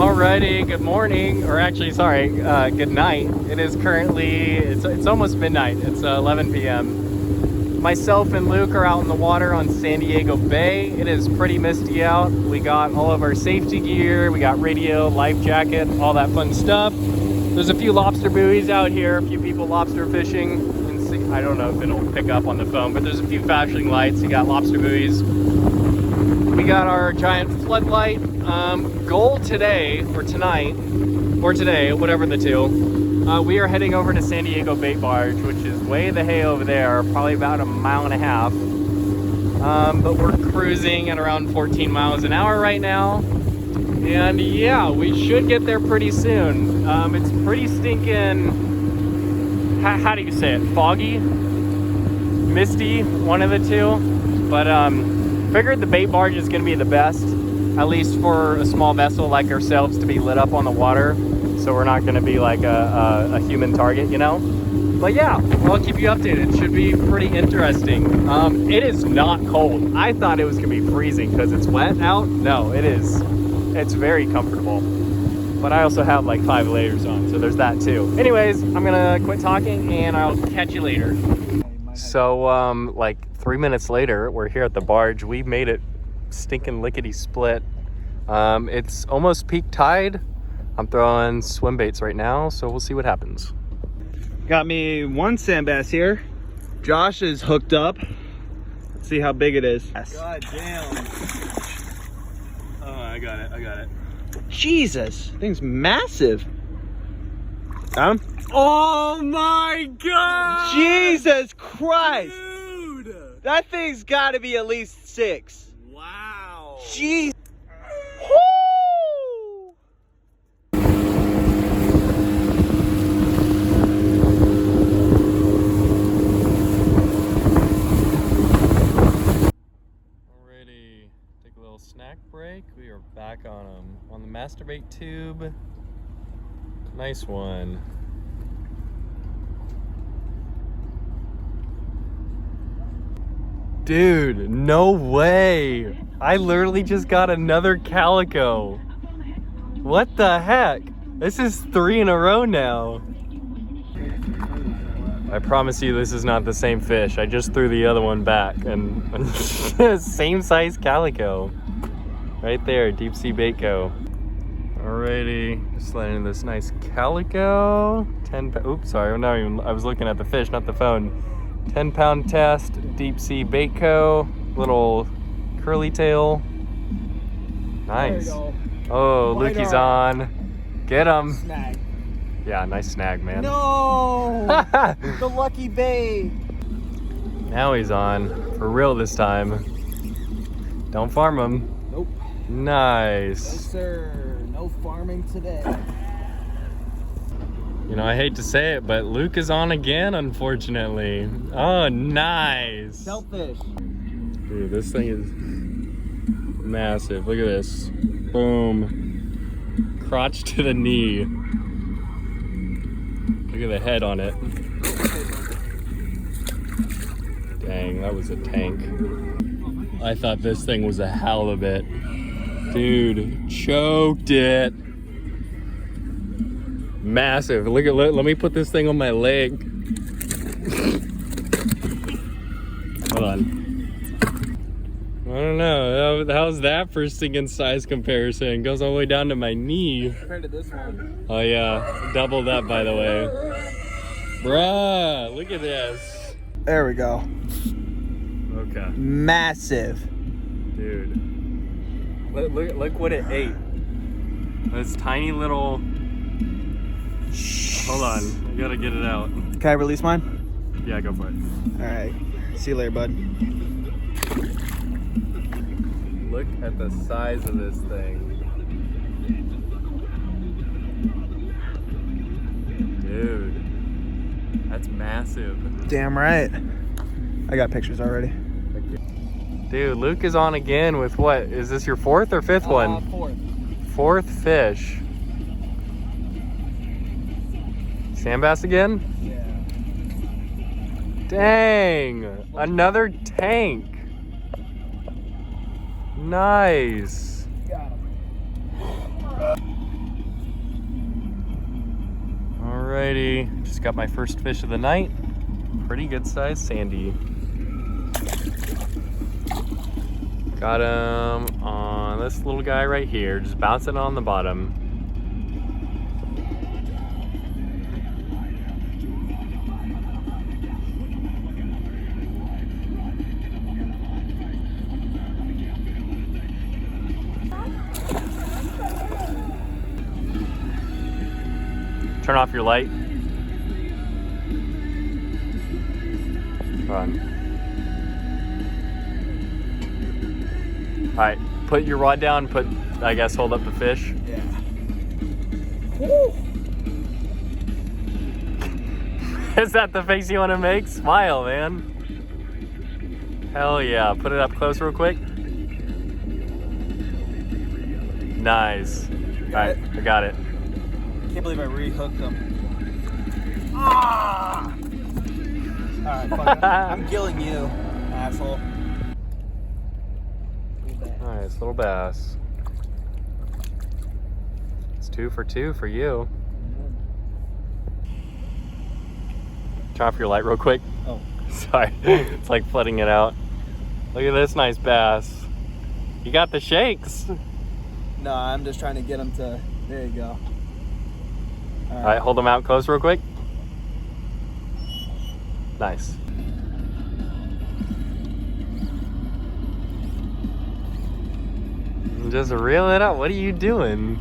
Alrighty, good morning, or actually, sorry, good night. It is currently, it's almost midnight. It's 11 p.m. Myself and Luke are out in the water on San Diego Bay. It is pretty misty out. We got all of our safety gear. We got radio, life jacket, all that fun stuff. There's a few lobster buoys out here, a few people lobster fishing. I don't know if it'll pick up on the phone, but there's a few flashing lights. You got lobster buoys. We got our giant floodlight. Goal today, or tonight, or today, whatever the two, we are heading over to San Diego Bait Barge, which is way the hay over there, probably about a mile and a half. But we're cruising at around 14 miles an hour right now. And yeah, we should get there pretty soon. It's pretty stinking, how do you say it, foggy? Misty, one of the two. But figured the bait barge is gonna be the best, at least for a small vessel like ourselves to be lit up on the water. So we're not gonna be like a human target, you know? But yeah, I'll keep you updated. It should be pretty interesting. It is not cold. I thought it was gonna be freezing because it's wet out. No, it is. It's very comfortable. But I also have like 5 layers on, so there's that too. Anyways, I'm gonna quit talking and I'll catch you later. So like 3 minutes later, we're here at the barge. We made it stinking lickety split. It's almost peak tide. I'm throwing swim baits right now, so we'll see what happens. Got me one sand bass here. Josh is hooked up. Let's see how big it is. God damn. Oh, I got it. Jesus, thing's massive. Got him? Oh my god! Jesus Christ! Dude! That thing's gotta be at least 6. Wow! Jeez! Alrighty, take a little snack break. We are back on the masturbate tube. Nice one. Dude, no way. I literally just got another calico. What the heck? This is 3 in a row now. I promise you this is not the same fish. I just threw the other one back and same size calico. Right there, deep sea bait co. Alrighty, just letting in this nice calico. Oops, sorry, I was looking at the fish, not the phone. 10-pound test, deep sea bait co. Little curly tail. Nice. Oh, Lukey's on. Get him. Snag. Yeah, nice snag, man. No! The lucky bait. Now he's on. For real this time. Don't farm him. Nope. Nice. No, sir. No farming today. You know, I hate to say it, but Luke is on again, unfortunately. Oh, nice. Shellfish. Dude, this thing is massive. Look at this. Boom. Crotch to the knee. Look at the head on it. Dang, that was a tank. I thought this thing was a halibut. Dude, choked it. Massive. Look at, let me put this thing on my leg. Hold on. I don't know. How's that for stinking size comparison? Goes all the way down to my knee. Compared to this one. Oh yeah, double that by the way. Bruh, look at this. There we go. Okay. Massive. Dude. Look what it ate. This tiny little... Hold on, I gotta get it out. Can I release mine? Yeah, go for it. Alright. See you later, bud. Look at the size of this thing. Dude, that's massive. Damn right. I got pictures already. Dude, Luke is on again with what? Is this your 4th or 5th one? 4th. 4th fish. Sand bass again? Yeah. Dang, another tank. Nice. Got him. Alrighty, just got my first fish of the night. Pretty good size sandy. Got him on this little guy right here, just bouncing on the bottom. Turn off your light. Run. All right, put your rod down. I guess, hold up the fish. Yeah. Is that the face you want to make? Smile, man. Hell yeah. Put it up close real quick. Nice. All right, I got it. Can't believe I re-hooked them. Ah! Alright, fuck it. I'm gilling you, asshole. Nice little bass. It's 2 for 2 for you. Turn off your light real quick. Oh. Sorry, it's like flooding it out. Look at this nice bass. You got the shakes. No, I'm just trying to get them to... There you go. All right, hold them out close real quick. Nice. Just reel it up. What are you doing?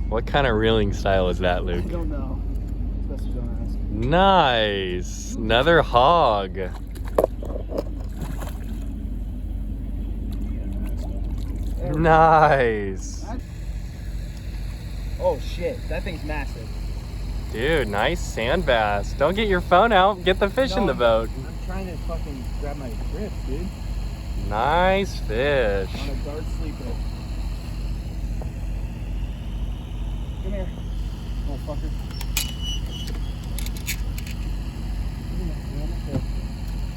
What kind of reeling style is that, Luke? I don't know. Best you don't ask. Nice. Another hog. Nice. Oh shit, that thing's massive. Dude, nice sand bass. Don't get your phone out. Get the fish in the boat. I'm trying to fucking grab my grip, dude. Nice fish. On a dart sleeper. Come here. Oh, fucker.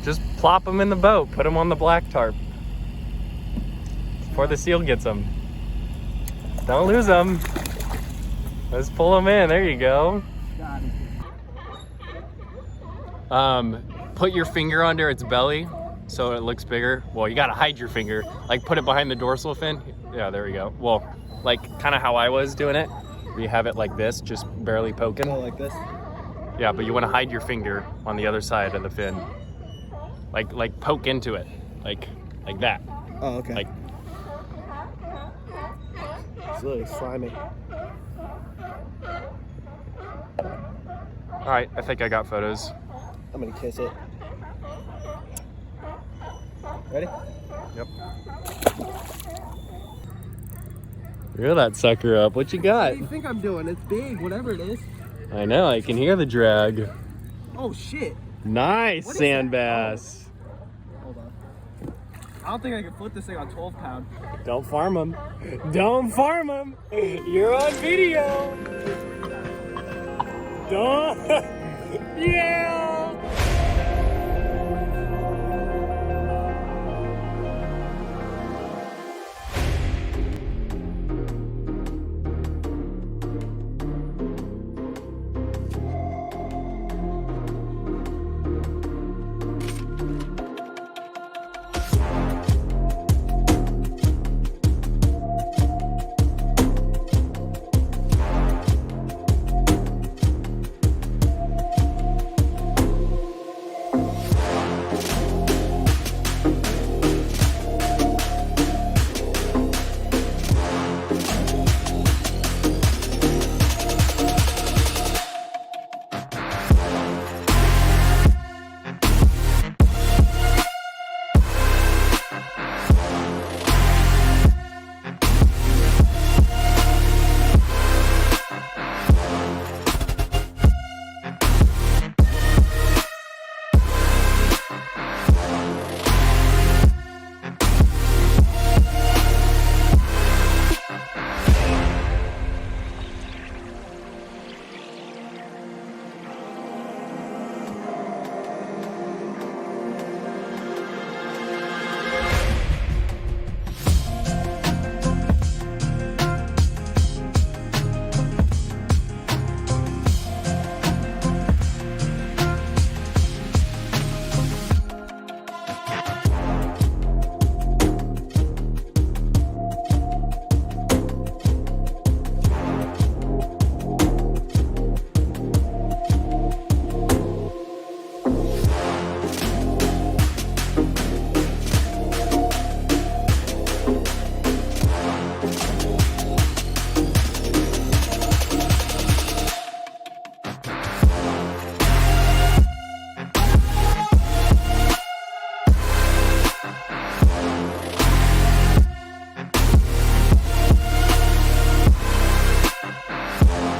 Just plop them in the boat. Put them on the black tarp. Before the seal gets them. Don't lose them. Let's pull them in. There you go. Put your finger under its belly so it looks bigger. Well, you gotta hide your finger. Like put it behind the dorsal fin. Yeah, there we go. Well, like kind of how I was doing it. You have it like this, just barely poking. Oh, like this? Yeah, but you want to hide your finger on the other side of the fin. Like poke into it. Like that. Oh, okay. Like, it's really slimy. all right, I think I got photos. I'm gonna kiss it. Ready? Yep. Reel that sucker up. What you got? What do you think I'm doing? It's big, whatever it is. I know, I can hear the drag. Oh shit. Nice What is sand that? bass. Hold on. I don't think I can flip this thing on 12 pound. Don't farm them. Don't farm them. You're on video. Don't. Yeah.